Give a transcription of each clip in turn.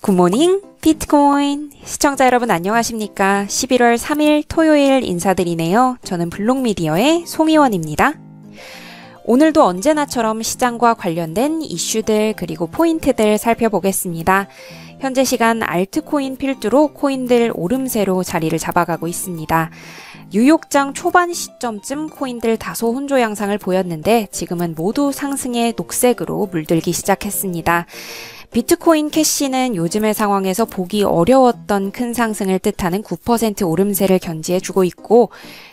굿모닝 비트코인 시청자 여러분 안녕하십니까? 11월 3일 토요일 인사드리네요. 저는 블록미디어의 송희원입니다. 오늘도 언제나처럼 시장과 관련된 이슈들 그리고 포인트들 살펴보겠습니다. 현재 시간 알트코인 필두로 코인들 오름세로 자리를 잡아가고 있습니다. 뉴욕장 초반 시점쯤 코인들 다소 혼조 양상을 보였는데 지금은 모두 상승의 녹색으로 물들기 시작했습니다. 비트코인 캐시는 요즘의 상황에서 보기 어려웠던 큰 상승을 뜻하는 9% 오름세를 견지해주고 있고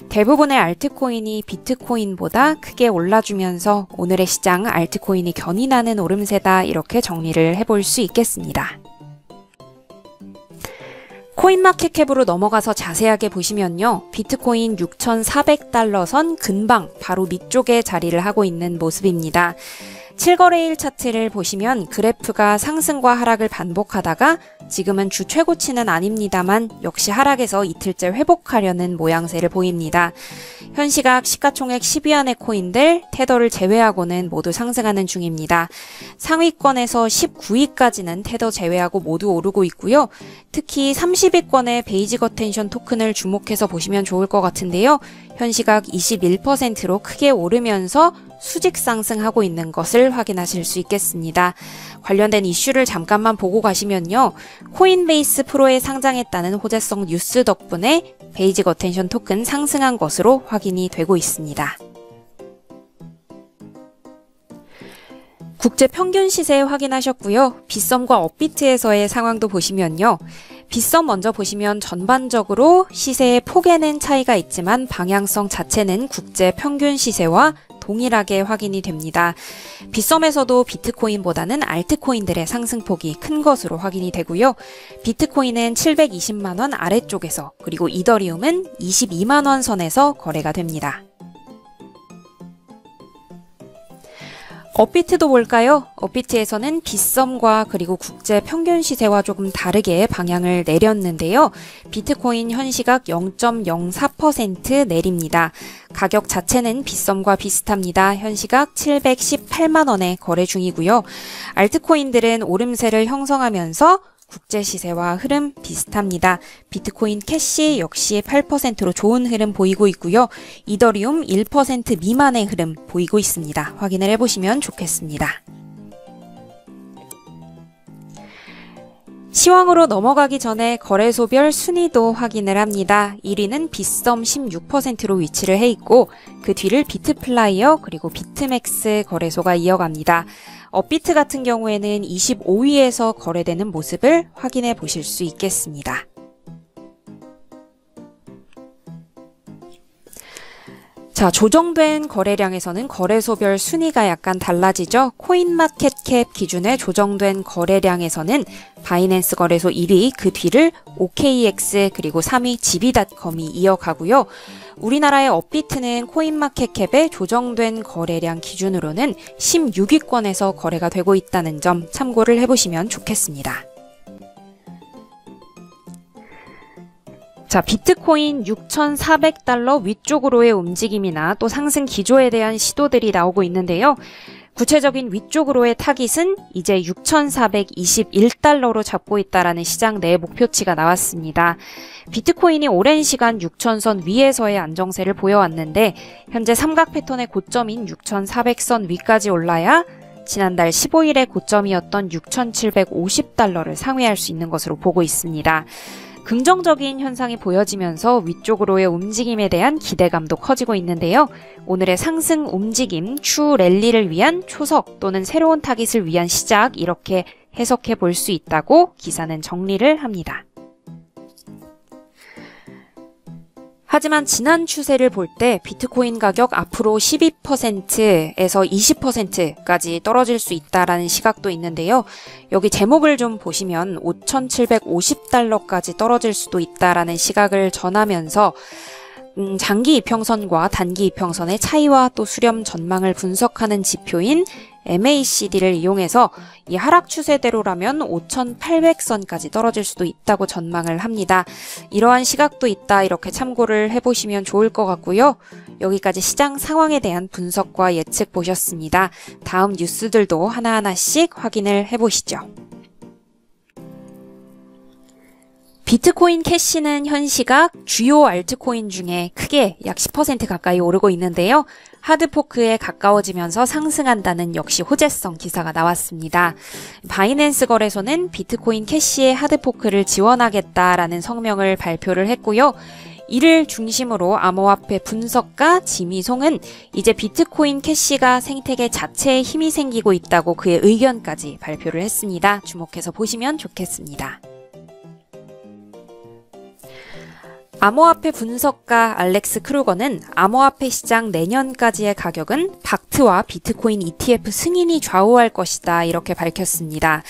대부분의 알트코인이 비트코인보다 크게 올라주면서 오늘의 시장 알트코인이 견인하는 오름세다 이렇게 정리를 해볼 수 있겠습니다. 코인마켓캡으로 넘어가서 자세하게 보시면요. 비트코인 6,400달러 선 근방 바로 밑쪽에 자리를 하고 있는 모습입니다. 7거래일 차트를 보시면 그래프가 상승과 하락을 반복하다가 지금은 주 최고치는 아닙니다만 역시 하락에서 이틀째 회복하려는 모양새를 보입니다. 현 시각 시가총액 10위안의 코인들 테더를 제외하고는 모두 상승하는 중입니다. 상위권에서 19위까지는 테더 제외하고 모두 오르고 있고요. 특히 30위권의 베이직 어텐션 토큰을 주목해서 보시면 좋을 것 같은데요. 현 시각 21%로 크게 오르면서 수직 상승하고 있는 것을 확인하실 수 있겠습니다. 관련된 이슈를 잠깐만 보고 가시면요. 코인베이스 프로에 상장했다는 호재성 뉴스 덕분에 베이직 어텐션 토큰 상승한 것으로 확인이 되고 있습니다. 국제 평균 시세 확인하셨고요. 빗썸과 업비트에서의 상황도 보시면요. 빗썸 먼저 보시면 전반적으로 시세의 폭에는 차이가 있지만 방향성 자체는 국제 평균 시세와 동일하게 확인이 됩니다. 빗썸에서도 비트코인보다는 알트코인들의 상승폭이 큰 것으로 확인이 되고요. 비트코인은 720만원 아래쪽에서 그리고 이더리움은 22만원 선에서 거래가 됩니다. 업비트도 볼까요? 업비트에서는 빗썸과 그리고 국제 평균 시세와 조금 다르게 방향을 내렸는데요. 비트코인 현 시각 0.04% 내립니다. 가격 자체는 빗썸과 비슷합니다. 현 시각 718만원에 거래 중이고요. 알트코인들은 오름세를 형성하면서 국제 시세와 흐름 비슷합니다. 비트코인 캐시 역시 8%로 좋은 흐름 보이고 있고요. 이더리움 1% 미만의 흐름 보이고 있습니다. 확인을 해보시면 좋겠습니다. 시황으로 넘어가기 전에 거래소별 순위도 확인을 합니다. 1위는 빗썸 16%로 위치를 해 있고 그 뒤를 비트플라이어 그리고 비트맥스 거래소가 이어갑니다. 업비트 같은 경우에는 25위에서 거래되는 모습을 확인해 보실 수 있겠습니다. 자, 조정된 거래량에서는 거래소별 순위가 약간 달라지죠. 코인마켓캡 기준의 조정된 거래량에서는 바이낸스 거래소 1위, 그 뒤를 OKX 그리고 3위 지비닷컴이 이어가고요. 우리나라의 업비트는 코인마켓캡의 조정된 거래량 기준으로는 16위권에서 거래가 되고 있다는 점 참고를 해보시면 좋겠습니다. 자, 비트코인 6,400달러 위쪽으로의 움직임이나 또 상승 기조에 대한 시도들이 나오고 있는데요. 구체적인 위쪽으로의 타깃은 이제 6,421달러로 잡고 있다라는 시장 내 목표치가 나왔습니다. 비트코인이 오랜 시간 6,000선 위에서의 안정세를 보여왔는데 현재 삼각 패턴의 고점인 6,400선 위까지 올라야 지난달 15일의 고점이었던 6,750달러를 상회할 수 있는 것으로 보고 있습니다. 긍정적인 현상이 보여지면서 위쪽으로의 움직임에 대한 기대감도 커지고 있는데요. 오늘의 상승 움직임, 추 랠리를 위한 초석 또는 새로운 타깃을 위한 시작 이렇게 해석해 볼 수 있다고 기사는 정리를 합니다. 하지만 지난 추세를 볼 때 비트코인 가격 앞으로 12%에서 20%까지 떨어질 수 있다라는 시각도 있는데요. 여기 제목을 좀 보시면 5,750달러까지 떨어질 수도 있다라는 시각을 전하면서 장기 이평선과 단기 이평선의 차이와 또 수렴 전망을 분석하는 지표인 MACD를 이용해서 이 하락 추세대로라면 5,800선까지 떨어질 수도 있다고 전망을 합니다. 이러한 시각도 있다 이렇게 참고를 해보시면 좋을 것 같고요. 여기까지 시장 상황에 대한 분석과 예측 보셨습니다. 다음 뉴스들도 하나하나씩 확인을 해보시죠. 비트코인 캐시는 현 시각 주요 알트코인 중에 크게 약 10% 가까이 오르고 있는데요. 하드포크에 가까워지면서 상승한다는 역시 호재성 기사가 나왔습니다. 바이낸스 거래소는 비트코인 캐시의 하드포크를 지원하겠다라는 성명을 발표를 했고요. 이를 중심으로 암호화폐 분석가 지미송은 이제 비트코인 캐시가 생태계 자체에 힘이 생기고 있다고 그의 의견까지 발표를 했습니다. 주목해서 보시면 좋겠습니다. 암호화폐 분석가 알렉스 크루거는 암호화폐 시장 내년까지의 가격은 박트와 비트코인 ETF 승인이 좌우할 것이다 이렇게 밝혔습니다.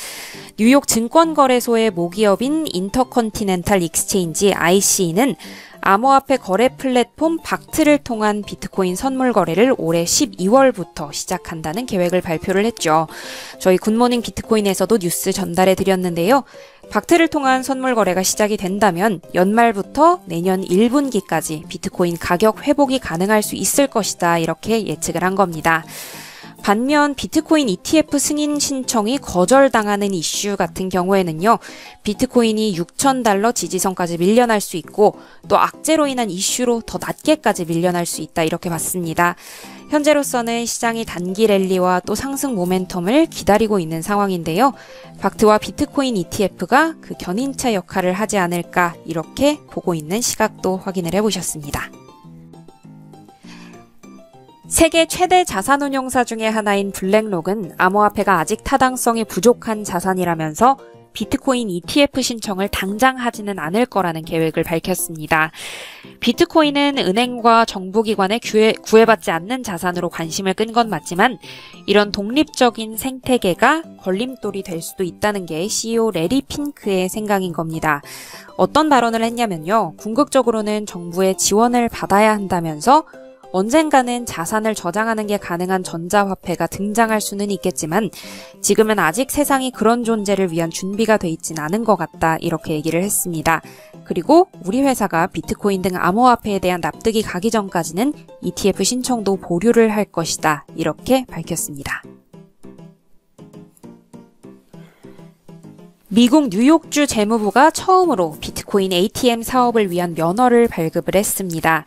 뉴욕 증권거래소의 모기업인 인터컨티넨탈 익스체인지 ICE는 암호화폐 거래 플랫폼 박트를 통한 비트코인 선물 거래를 올해 12월부터 시작한다는 계획을 발표를 했죠. 저희 굿모닝 비트코인에서도 뉴스 전달해 드렸는데요. 박트를 통한 선물 거래가 시작이 된다면 연말부터 내년 1분기까지 비트코인 가격 회복이 가능할 수 있을 것이다 이렇게 예측을 한 겁니다. 반면 비트코인 ETF 승인 신청이 거절당하는 이슈 같은 경우에는요. 비트코인이 $6,000 지지선까지 밀려날 수 있고 또 악재로 인한 이슈로 더 낮게까지 밀려날 수 있다 이렇게 봤습니다. 현재로서는 시장이 단기 랠리와 또 상승 모멘텀을 기다리고 있는 상황인데요. 박트와 비트코인 ETF가 그 견인차 역할을 하지 않을까 이렇게 보고 있는 시각도 확인을 해보셨습니다. 세계 최대 자산운용사 중에 하나인 블랙록은 암호화폐가 아직 타당성이 부족한 자산이라면서 비트코인 ETF 신청을 당장 하지는 않을 거라는 계획을 밝혔습니다. 비트코인은 은행과 정부기관에 구애받지 않는 자산으로 관심을 끈 건 맞지만 이런 독립적인 생태계가 걸림돌이 될 수도 있다는 게 CEO 레리 핑크의 생각인 겁니다. 어떤 발언을 했냐면요. 궁극적으로는 정부의 지원을 받아야 한다면서 언젠가는 자산을 저장하는 게 가능한 전자화폐가 등장할 수는 있겠지만 지금은 아직 세상이 그런 존재를 위한 준비가 돼 있진 않은 것 같다 이렇게 얘기를 했습니다. 그리고 우리 회사가 비트코인 등 암호화폐에 대한 납득이 가기 전까지는 ETF 신청도 보류를 할 것이다 이렇게 밝혔습니다. 미국 뉴욕주 재무부가 처음으로 비트코인 ATM 사업을 위한 면허를 발급을 했습니다.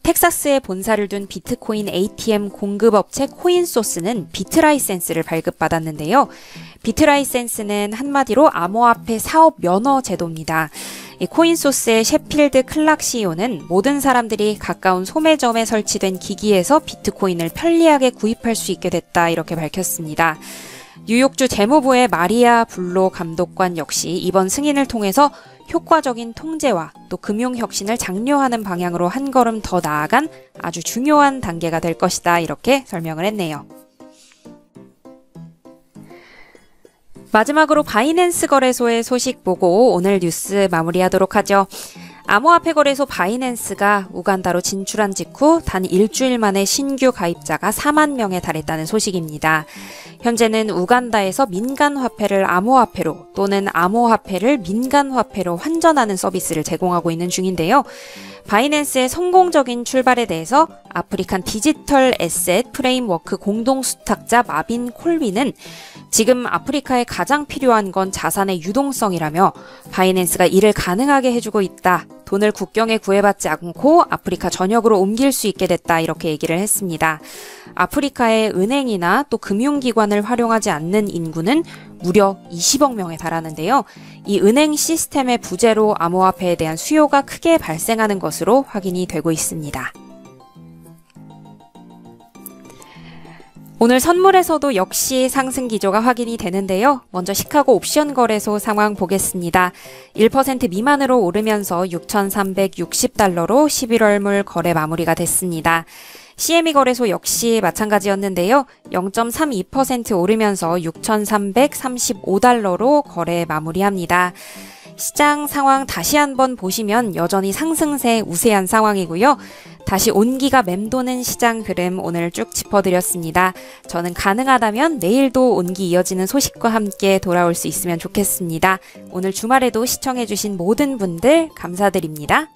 텍사스에 본사를 둔 비트코인 ATM 공급업체 코인소스는 비트라이센스를 발급받았는데요. 비트라이센스는 한마디로 암호화폐 사업 면허 제도입니다. 이 코인소스의 셰필드 클락 CEO는 모든 사람들이 가까운 소매점에 설치된 기기에서 비트코인을 편리하게 구입할 수 있게 됐다 이렇게 밝혔습니다. 뉴욕주 재무부의 마리아 블로 감독관 역시 이번 승인을 통해서 효과적인 통제와 또 금융혁신을 장려하는 방향으로 한 걸음 더 나아간 아주 중요한 단계가 될 것이다 이렇게 설명을 했네요. 마지막으로 바이낸스 거래소의 소식 보고 오늘 뉴스 마무리하도록 하죠. 암호화폐 거래소 바이낸스가 우간다로 진출한 직후 단 일주일 만에 신규 가입자가 4만 명에 달했다는 소식입니다. 현재는 우간다에서 민간화폐를 암호화폐로 또는 암호화폐를 민간화폐로 환전하는 서비스를 제공하고 있는 중인데요. 바이낸스의 성공적인 출발에 대해서 아프리칸 디지털 에셋 프레임워크 공동 수탁자 마빈 콜비는 지금 아프리카에 가장 필요한 건 자산의 유동성이라며 바이낸스가 이를 가능하게 해주고 있다. 돈을 국경에 구애받지 않고 아프리카 전역으로 옮길 수 있게 됐다. 이렇게 얘기를 했습니다. 아프리카의 은행이나 또 금융기관을 활용하지 않는 인구는 무려 20억 명에 달하는데요. 이 은행 시스템의 부재로 암호화폐에 대한 수요가 크게 발생하는 것으로 확인이 되고 있습니다. 오늘 선물에서도 역시 상승 기조가 확인이 되는데요. 먼저 시카고 옵션 거래소 상황 보겠습니다. 1% 미만으로 오르면서 $6,360로 11월물 거래 마무리가 됐습니다. CME 거래소 역시 마찬가지였는데요. 0.32% 오르면서 $6,335로 거래 마무리합니다. 시장 상황 다시 한번 보시면 여전히 상승세 우세한 상황이고요. 다시 온기가 맴도는 시장 흐름 오늘 쭉 짚어드렸습니다. 저는 가능하다면 내일도 온기 이어지는 소식과 함께 돌아올 수 있으면 좋겠습니다. 오늘 주말에도 시청해주신 모든 분들 감사드립니다.